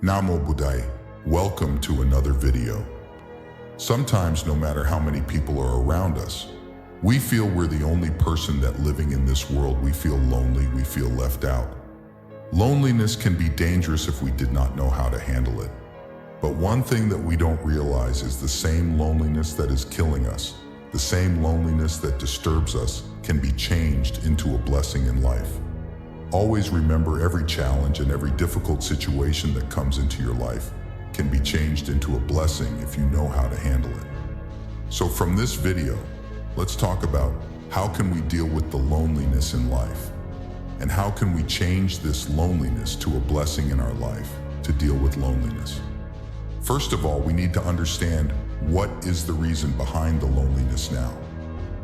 Namo Buddhaya. Welcome to another video. Sometimes, no matter how many people are around us, we feel we're the only person that living in this world. We feel lonely, we feel left out. Loneliness can be dangerous if we did not know how to handle it. But one thing that we don't realize is the same loneliness that is killing us, the same loneliness that disturbs us, can be changed into a blessing in life. Always remember, every challenge and every difficult situation that comes into your life can be changed into a blessing if you know how to handle it. So from this video, let's talk about how can we deal with the loneliness in life, and how can we change this loneliness to a blessing in our life to deal with loneliness. First of all, we need to understand what is the reason behind the loneliness now.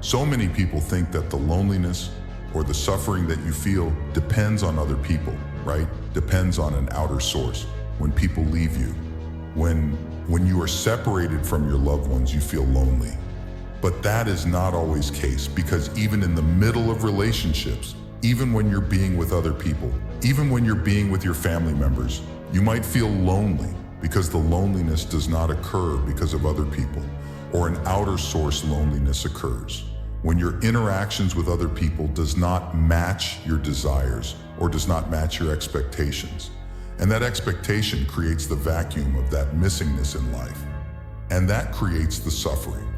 So many people think that the loneliness or the suffering that you feel depends on other people, right? Depends on an outer source. When people leave you, when you are separated from your loved ones, you feel lonely. But that is not always the case, because even in the middle of relationships, even when you're being with other people, even when you're being with your family members, you might feel lonely because the loneliness does not occur because of other people, or an outer source loneliness occurs when your interactions with other people does not match your desires or does not match your expectations. And that expectation creates the vacuum of that missingness in life, and that creates the suffering.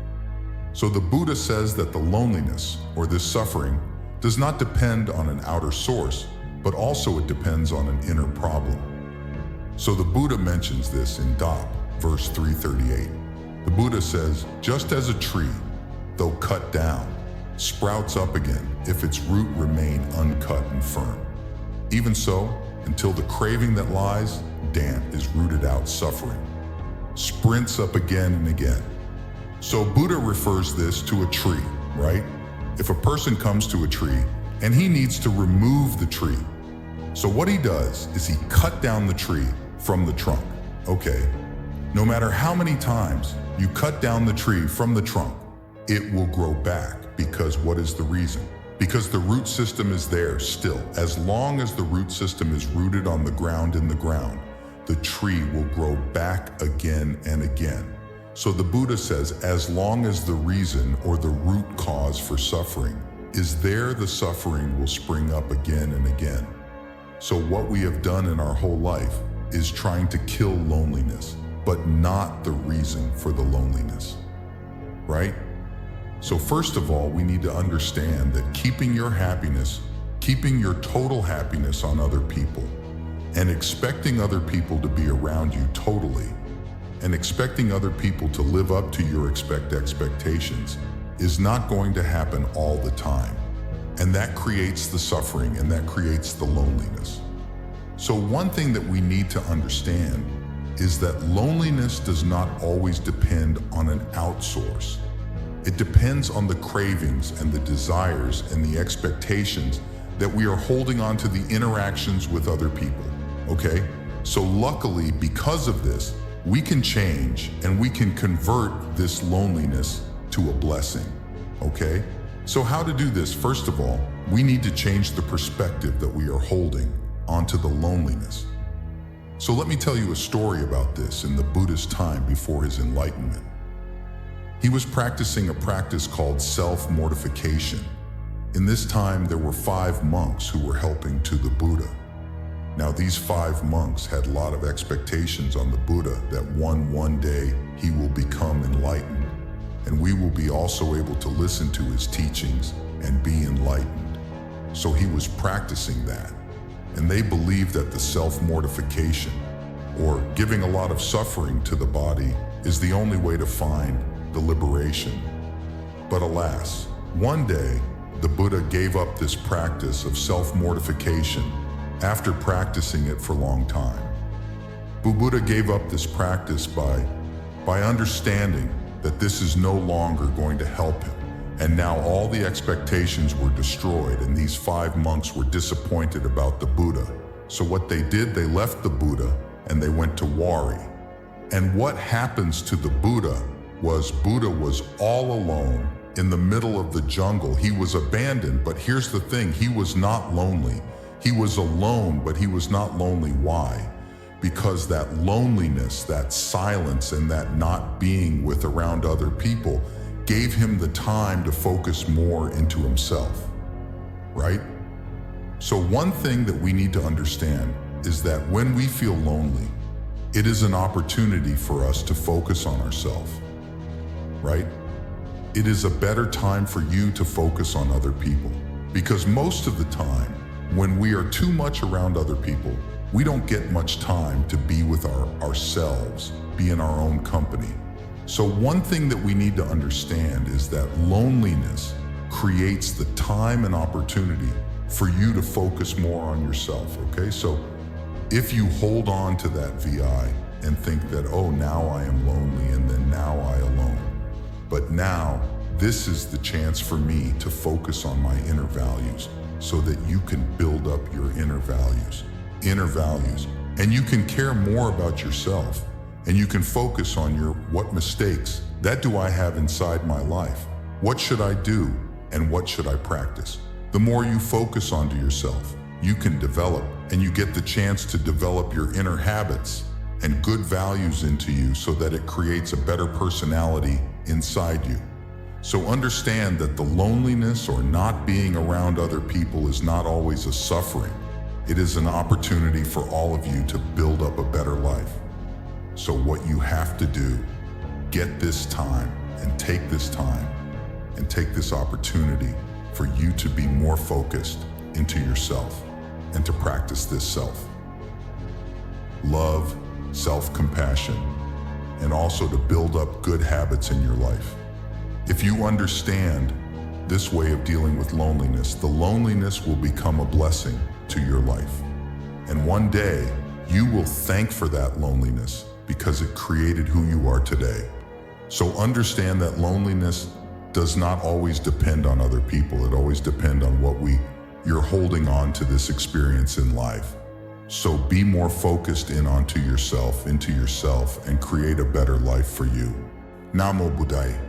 So the Buddha says that the loneliness or this suffering does not depend on an outer source, but also it depends on an inner problem. So the Buddha mentions this in Dhamma, verse 338. The Buddha says, just as a tree, though cut down, sprouts up again if its root remain uncut and firm. Even so, until the craving that lies damp is rooted out, suffering sprints up again and again. So Buddha refers this to a tree, right? If a person comes to a tree and he needs to remove the tree, so what he does is he cut down the tree from the trunk. Okay, no matter how many times you cut down the tree from the trunk, it will grow back. Because what is the reason? Because the root system is there still. As long as the root system is rooted on the ground, in the ground, the tree will grow back again and again. So the Buddha says, as long as the reason or the root cause for suffering is there, the suffering will spring up again and again. So what we have done in our whole life is trying to kill loneliness, but not the reason for the loneliness, right? So first of all, we need to understand that keeping your happiness, keeping your total happiness on other people, and expecting other people to be around you totally, and expecting other people to live up to your expectations is not going to happen all the time. And that creates the suffering, and that creates the loneliness. So one thing that we need to understand is that loneliness does not always depend on an outsource. It depends on the cravings and the desires and the expectations that we are holding on to the interactions with other people, okay? So luckily, because of this, we can change and we can convert this loneliness to a blessing, okay? So how to do this? First of all, we need to change the perspective that we are holding onto the loneliness. So let me tell you a story about this in the Buddha's time before his enlightenment. He was practicing a practice called self-mortification. In this time, there were 5 monks who were helping to the Buddha. Now, these 5 monks had a lot of expectations on the Buddha that one day he will become enlightened, and we will be also able to listen to his teachings and be enlightened. So he was practicing that, and they believed that the self-mortification, or giving a lot of suffering to the body, is the only way to find the liberation. But alas, one day, the Buddha gave up this practice of self-mortification after practicing it for a long time. Buddha gave up this practice by understanding that this is no longer going to help him. And now all the expectations were destroyed, and these 5 monks were disappointed about the Buddha. So what they did, they left the Buddha and they went to Wari. And what happens to the Buddha was all alone in the middle of the jungle. He was abandoned, but here's the thing, he was not lonely. He was alone, but he was not lonely. Why? because that loneliness, that silence, and that not being with around other people gave him the time to focus more into himself, right? So one thing that we need to understand is that when we feel lonely, it is an opportunity for us to focus on ourselves, right? It is a better time for you to focus on other people, because most of the time, when we are too much around other people, we don't get much time to be with ourselves, be in our own company. So one thing that we need to understand is that loneliness creates the time and opportunity for you to focus more on yourself, okay? So if you hold on to that VI and think that, oh, now I am lonely and then now I alone, but now this is the chance for me to focus on my inner values so that you can build up your inner values, and you can care more about yourself, and you can focus on what mistakes that do I have inside my life? What should I do and what should I practice? The more you focus onto yourself, you can develop, and you get the chance to develop your inner habits and good values into you so that it creates a better personality inside you. So understand that the loneliness or not being around other people is not always a suffering. It is an opportunity for all of you to build up a better life. So what you have to do, get this time and take this time and take this opportunity for you to be more focused into yourself and to practice this self. Love, self-compassion, and also to build up good habits in your life. If you understand this way of dealing with loneliness, the loneliness will become a blessing to your life. And one day, you will thank for that loneliness because it created who you are today. So understand that loneliness does not always depend on other people. It always depends on what you're holding on to this experience in life. So be more focused into yourself, and create a better life for you. Namo Buddhaya.